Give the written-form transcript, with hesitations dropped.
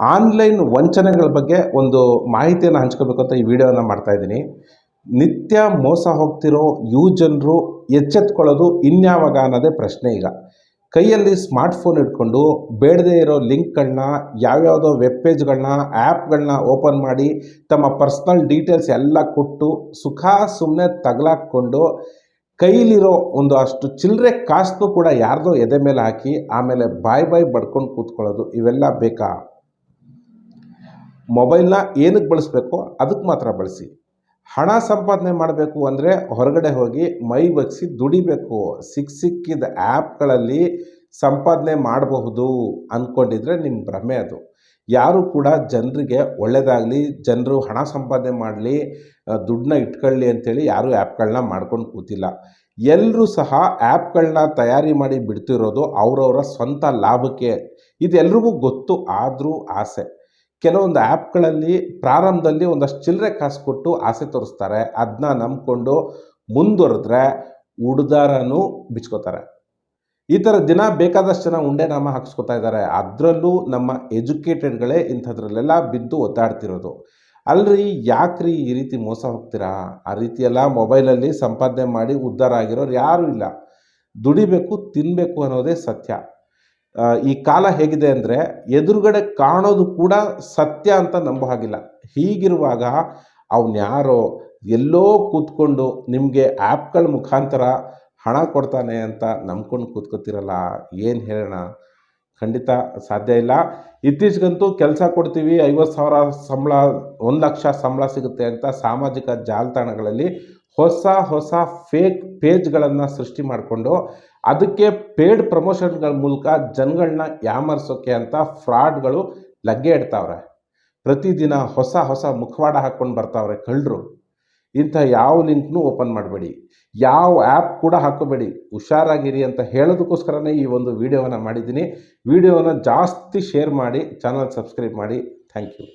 Online ವಂಚನೆಗಳ ಬಗ್ಗೆ ಒಂದು ಮಾಹಿತಿಯನ್ನು ಹಂಚ್ಕೋಬೇಕು ಅಂತ ಈ ವಿಡಿಯೋನ ಮಾಡ್ತಾ ಇದ್ದೀನಿ. ನಿತ್ಯ ಮೋಸ ಹೋಗ್ತಿರೋ ಜನರು ಎಚ್ಚೆತ್ಕೊಳ್ಳೋದು ಇನ್ಯಾವಾಗ ಅನ್ನೋದೇ ಪ್ರಶ್ನೆ. ಈಗ ಕೈಯಲ್ಲಿ ಸ್ಮಾರ್ಟ್ಫೋನ್ ಇಟ್ಕೊಂಡು ಬೇಡದೇ ಇರೋ ಲಿಂಕ್ಗಳನ್ನ, ಯಾವ್ಯಾವುದೋ ವೆಬ್ ಪೇಜ್ಗಳನ್ನ, ಆ್ಯಪ್ಗಳನ್ನ ಓಪನ್ ಮಾಡಿ ತಮ್ಮ ಪರ್ಸ್ನಲ್ ಡೀಟೇಲ್ಸ್ ಎಲ್ಲ ಕೊಟ್ಟು ಸುಖ ಸುಮ್ಮನೆ ತಗಲಾಕ್ಕೊಂಡು ಕೈಲಿರೋ ಒಂದು ಅಷ್ಟು ಚಿಲ್ಲರೆ ಕಾಸನ್ನು ಕೂಡ ಯಾರ್ದೋ ಎದೆ ಮೇಲೆ ಹಾಕಿ ಆಮೇಲೆ ಬಾಯ್ ಬಡ್ಕೊಂಡು ಕೂತ್ಕೊಳ್ಳೋದು, ಇವೆಲ್ಲ ಬೇಕಾ? ಮೊಬೈಲ್ನ ಏನಕ್ಕೆ ಬಳಸಬೇಕು ಅದಕ್ಕೆ ಮಾತ್ರ ಬಳಸಿ. ಹಣ ಸಂಪಾದನೆ ಮಾಡಬೇಕು ಅಂದರೆ ಹೊರಗಡೆ ಹೋಗಿ ಮೈ ಬಗ್ಸಿ ದುಡಿಬೇಕು. ಸಿಕ್ಕಿದ ಆ್ಯಪ್ಗಳಲ್ಲಿ ಸಂಪಾದನೆ ಮಾಡಬಹುದು ಅಂದ್ಕೊಂಡಿದ್ರೆ ನಿಮ್ಮ ಭ್ರಮೆ ಅದು. ಯಾರು ಕೂಡ ಜನರಿಗೆ ಒಳ್ಳೆಯದಾಗಲಿ, ಜನರು ಹಣ ಸಂಪಾದನೆ ಮಾಡಲಿ, ದುಡ್ಡನ್ನ ಇಟ್ಕೊಳ್ಳಿ ಅಂಥೇಳಿ ಯಾರೂ ಆ್ಯಪ್ಗಳನ್ನ ಮಾಡ್ಕೊಂಡು ಕೂತಿಲ್ಲ. ಎಲ್ಲರೂ ಸಹ ಆ್ಯಪ್ಗಳನ್ನ ತಯಾರಿ ಮಾಡಿ ಬಿಡ್ತಿರೋದು ಅವರವರ ಸ್ವಂತ ಲಾಭಕ್ಕೆ. ಇದೆಲ್ರಿಗೂ ಗೊತ್ತು, ಆದರೂ ಆಸೆ. ಕೆಲವೊಂದು ಆ್ಯಪ್ಗಳಲ್ಲಿ ಪ್ರಾರಂಭದಲ್ಲಿ ಒಂದಷ್ಟು ಚಿಲ್ಲರೆ ಕಾಸು ಕೊಟ್ಟು ಆಸೆ ತೋರಿಸ್ತಾರೆ. ಅದನ್ನ ನಂಬಿಕೊಂಡು ಮುಂದುವರೆದ್ರೆ ಉಡ್ದಾರನೂ ಬಿಚ್ಕೋತಾರೆ. ಈ ಥರ ದಿನ ಬೇಕಾದಷ್ಟು ಜನ ಉಂಡೆ ನಾಮ ಹಾಕ್ಸ್ಕೊತಾ ಇದ್ದಾರೆ. ಅದರಲ್ಲೂ ನಮ್ಮ ಎಜುಕೇಟೆಡ್ಗಳೇ ಇಂಥದ್ರಲ್ಲೆಲ್ಲ ಬಿದ್ದು ಒದ್ದಾಡ್ತಿರೋದು. ಅಲ್ರಿ, ಯಾಕ್ರಿ ಈ ರೀತಿ ಮೋಸ ಹೋಗ್ತೀರಾ? ಆ ರೀತಿಯೆಲ್ಲ ಮೊಬೈಲಲ್ಲಿ ಸಂಪಾದನೆ ಮಾಡಿ ಉದ್ಧಾರ ಆಗಿರೋರು ಯಾರೂ ಇಲ್ಲ. ದುಡಿಬೇಕು, ತಿನ್ನಬೇಕು ಅನ್ನೋದೇ ಸತ್ಯ. ಈ ಕಾಲ ಹೇಗಿದೆ ಅಂದರೆ ಎದುರುಗಡೆ ಕಾಣೋದು ಕೂಡ ಸತ್ಯ ಅಂತ ನಂಬೋ ಹಾಗಿಲ್ಲ. ಹೀಗಿರುವಾಗ ಅವನ್ಯಾರೋ ಎಲ್ಲೋ ಕೂತ್ಕೊಂಡು ನಿಮಗೆ ಆ್ಯಪ್ಗಳ ಮುಖಾಂತರ ಹಣ ಕೊಡ್ತಾನೆ ಅಂತ ನಂಬ್ಕೊಂಡು ಕೂತ್ಕೋತಿರಲ್ಲ, ಏನು ಹೇಳೋಣ? ಖಂಡಿತ ಸಾಧ್ಯ ಇಲ್ಲ. ಇತ್ತೀಚೆಗಂತೂ ಕೆಲಸ ಕೊಡ್ತೀವಿ, 50,000 ಸಂಬಳ, 1 ಲಕ್ಷ ಸಂಬಳ ಸಿಗುತ್ತೆ ಅಂತ ಸಾಮಾಜಿಕ ಜಾಲತಾಣಗಳಲ್ಲಿ ಹೊಸ ಫೇಕ್ ಪೇಜ್ಗಳನ್ನು ಸೃಷ್ಟಿ ಮಾಡಿಕೊಂಡು ಅದಕ್ಕೆ ಪೇಯ್ಡ್ ಪ್ರಮೋಷನ್ಗಳ ಮೂಲಕ ಜನಗಳನ್ನ ಯಾಮರ್ಸೋಕ್ಕೆ ಅಂತ ಫ್ರಾಡ್ಗಳು ಲಗ್ಗೆ ಇಡ್ತಾವ್ರೆ. ಪ್ರತಿದಿನ ಹೊಸ ಮುಖವಾಡ ಹಾಕ್ಕೊಂಡು ಬರ್ತಾವ್ರೆ ಕಳ್ಳರು. ಇಂಥ ಯಾವ ಲಿಂಕ್ನೂ ಓಪನ್ ಮಾಡಬೇಡಿ, ಯಾವ ಆ್ಯಪ್ ಕೂಡ ಹಾಕೋಬೇಡಿ. ಹುಷಾರಾಗಿರಿ ಅಂತ ಹೇಳೋದಕ್ಕೋಸ್ಕರನೇ ಈ ಒಂದು ವಿಡಿಯೋವನ್ನು ಮಾಡಿದ್ದೀನಿ. ವಿಡಿಯೋನ ಜಾಸ್ತಿ ಶೇರ್ ಮಾಡಿ, ಚಾನಲ್ ಸಬ್ಸ್ಕ್ರೈಬ್ ಮಾಡಿ. Thank you.